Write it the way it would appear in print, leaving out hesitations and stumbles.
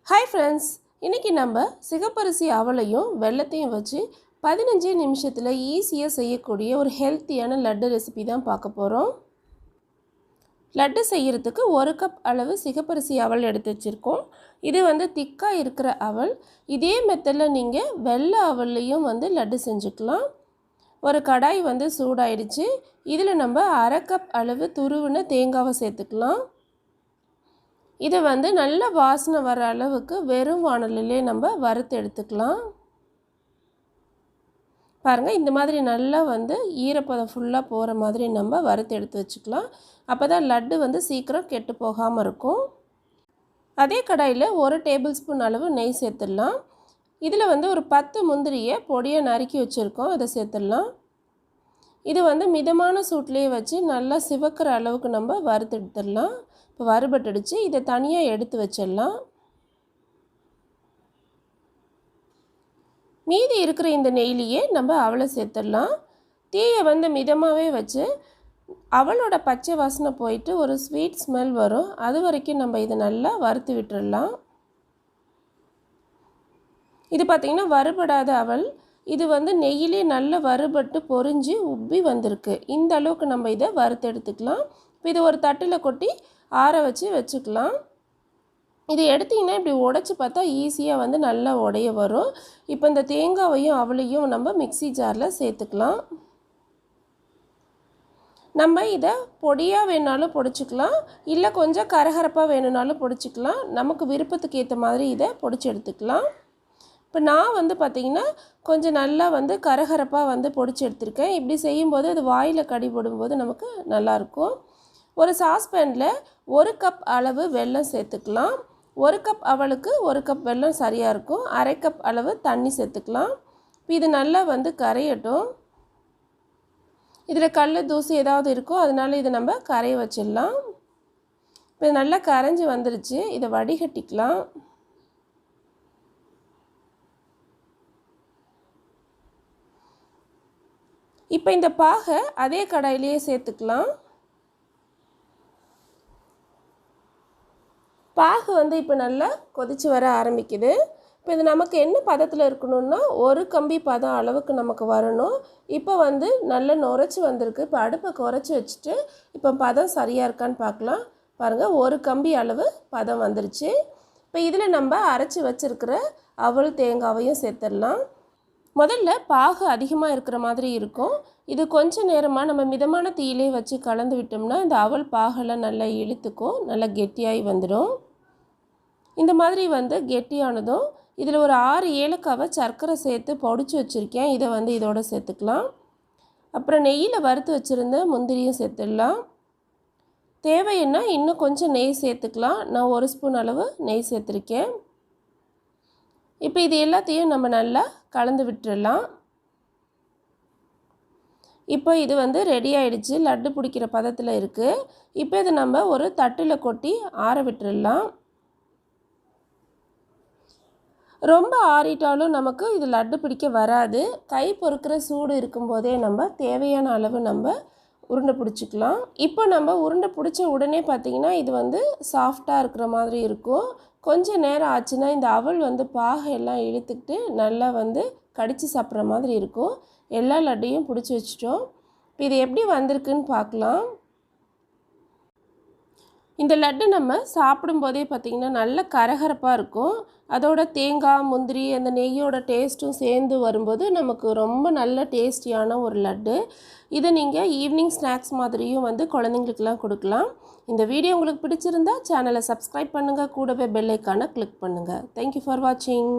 Hi friends, இன்றைக்கி நம்ம சிகப்பரிசி அவலையும் வெல்லத்தையும் வச்சு 15 நிமிஷத்தில் ஈஸியாக செய்யக்கூடிய ஒரு ஹெல்த்தியான லட்டு ரெசிபி தான் பார்க்க போகிறோம். லட்டு செய்கிறதுக்கு 1 கப் அளவு சிகப்பரிசி அவல் எடுத்து வச்சுருக்கோம். இது திக்காக இருக்கிற அவல். இதே மெத்தடில் நீங்கள் வெள்ளை அவல்லையும் லட்டு செஞ்சுக்கலாம். ஒரு கடாய் சூடாயிடுச்சு. இதில் நம்ம 1/2 கப் அளவு துருவின தேங்காவை சேர்த்துக்கலாம். இதை நல்ல வாசனை வர அளவுக்கு வெறும் வாணலிலே நம்ம வறுத்து எடுத்துக்கலாம். பாருங்கள், இந்த மாதிரி நல்லா ஈரப்பதம் ஃபுல்லாக போகிற மாதிரி நம்ம வறுத்து எடுத்து வச்சுக்கலாம். அப்போ தான் லட்டு சீக்கிரம் கெட்டு போகாமல் இருக்கும். அதே கடாயில் 1 டேபிள் ஸ்பூன் அளவு நெய் சேர்த்துடலாம். இதில் ஒரு 10 முந்திரியை பொடியை நறுக்கி வச்சுருக்கோம், அதை சேர்த்துடலாம். இது மிதமான சூட்லேயே வச்சு நல்லா சிவக்கிற அளவுக்கு நம்ம வறுத்து எடுத்துடலாம். இப்போ வறுபட்டுடுச்சு. இதை தனியாக எடுத்து வச்சிடலாம். மீதி இருக்கிற இந்த நெய்லியே நம்ம அவலை சேர்த்துடலாம். தீயை மிதமாகவே வச்சு அவளோட பச்சை வாசனை போயிட்டு ஒரு ஸ்வீட் ஸ்மெல் வரும். அது வரைக்கும் நம்ம இதை நல்லா வறுத்து விட்டுடலாம். இது பார்த்திங்கன்னா வறுபடாத அவல். இது நெய்யிலே நல்லா வறுபட்டு பொரிஞ்சு உப்பி வந்திருக்கு. இந்த அளவுக்கு நம்ம இதை வறுத்து எடுத்துக்கலாம். இப்போ இது ஒரு தட்டில் கொட்டி ஆற வச்சுக்கலாம். இது எடுத்திங்கன்னா இப்படி உடைச்சி பார்த்தா ஈஸியாக நல்லா உடைய வரும். இப்போ இந்த தேங்காவையும் அவளையும் நம்ம மிக்ஸி ஜாரில் சேர்த்துக்கலாம். நம்ம இதை பொடியாக வேணாலும் பொடிச்சிக்கலாம், இல்லை கொஞ்சம் கரகரப்பாக வேணும்னாலும் பொடிச்சிக்கலாம். நமக்கு விருப்பத்துக்கு ஏற்ற மாதிரி இதை பொடிச்சு எடுத்துக்கலாம். இப்போ நான் பார்த்திங்கன்னா கொஞ்சம் நல்லா கரகரப்பாக பொடிச்சு எடுத்திருக்கேன். இப்படி செய்யும்போது அது வாயில் கடி போடும்போது நமக்கு நல்லாயிருக்கும். ஒரு சாஸ்பேனில் 1 கப் அளவு வெல்லம் சேர்த்துக்கலாம். 1 கப் அவளுக்கு 1 கப் வெல்லம் சரியாக இருக்கும். 1/2 கப் அளவு தண்ணி சேர்த்துக்கலாம். இப்போ இது நல்லா கரையட்டும். இதில் கல் தூசி ஏதாவது இருக்கும், அதனால இதை நம்ம கரைய வச்சிடலாம். இப்போ இது நல்லா கரைஞ்சி வந்துருச்சு. இதை வடிகட்டிக்கலாம். இப்போ இந்த பாகை அதே கடாயிலேயே சேர்த்துக்கலாம். பாகு இப்போ நல்லா கொதித்து வர ஆரம்பிக்குது. இப்போ இது நமக்கு என்ன பதத்தில் இருக்கணும்னா 1 கம்பி பதம் அளவுக்கு நமக்கு வரணும். இப்போ நல்லா நுரைச்சி வந்திருக்கு. இப்போ அடுப்பை குறைச்சி வச்சுட்டு இப்போ பதம் சரியாக இருக்கான்னு பார்க்கலாம். பாருங்கள், 1 கம்பி அளவு பதம் வந்துருச்சு. இப்போ இதில் நம்ம அரைச்சி வச்சுருக்கிற அவல் தேங்காவையும் சேர்த்துடலாம். முதல்ல பாகு அதிகமாக இருக்கிற மாதிரி இருக்கும். இது கொஞ்சம் நேரமாக நம்ம மிதமான தீயிலே வச்சு கலந்து விட்டோம்னா இந்த அவல் பாகெல்லாம் நல்லா இழுத்துக்கும், நல்லா கெட்டியாகி வந்துடும். இந்த மாதிரி கெட்டியானதும் இதில் ஒரு 6 ஏலக்காவை சர்க்கரை சேர்த்து பொடிச்சு வச்சுருக்கேன். இதை இதோட சேர்த்துக்கலாம். அப்புறம் நெய்யில் வறுத்து வச்சுருந்த முந்திரியும் சேர்த்துடலாம். தேவைன்னா இன்னும் கொஞ்சம் நெய் சேர்த்துக்கலாம். நான் 1 ஸ்பூன் அளவு நெய் சேர்த்துருக்கேன். இப்போ இது எல்லாத்தையும் நம்ம நல்லா கலந்து விட்டுடலாம். இப்போ இது ரெடி ஆகிடுச்சு. லட்டு பிடிக்கிற பதத்தில் இருக்குது. இப்போ இது நம்ம ஒரு தட்டில் கொட்டி ஆற விட்டுடலாம். ரொம்ப ஆறிட்டாலும் நமக்கு இது லட்டு பிடிக்க வராது. கை பொறுக்கிற சூடு இருக்கும்போதே நம்ம தேவையான அளவு நம்ம உருண்டை பிடிச்சிக்கலாம். இப்போ நம்ம உருண்டை பிடிச்ச உடனே பார்த்திங்கன்னா இது சாஃப்டாக இருக்கிற மாதிரி இருக்கும். கொஞ்சம் நேரம் ஆச்சுன்னா இந்த அவல் பாகை எல்லாம் இழுத்துக்கிட்டு நல்லா கடித்து சாப்பிட்ற மாதிரி இருக்கும். எல்லா லட்டையும் பிடிச்சி வச்சிட்டோம். இப்போ இது எப்படி வந்திருக்குன்னு பார்க்கலாம். இந்த லட்டு நம்ம சாப்பிடும்போதே பார்த்திங்கன்னா நல்ல கரகரப்பாக இருக்கும். அதோட தேங்காய் முந்திரி அந்த நெய்யோட டேஸ்ட்டும் சேர்ந்து வரும்போது நமக்கு ரொம்ப நல்ல டேஸ்டியான ஒரு லட்டு. இதை நீங்கள் ஈவினிங் ஸ்நாக்ஸ் மாதிரியும் குழந்தைங்களுக்கெல்லாம் கொடுக்கலாம். இந்த வீடியோ உங்களுக்கு பிடிச்சிருந்தா சேனலை சப்ஸ்கிரைப் பண்ணுங்கள், கூடவே பெல் ஐக்கானை கிளிக் பண்ணுங்கள். தேங்க்யூ ஃபார் வாட்சிங்.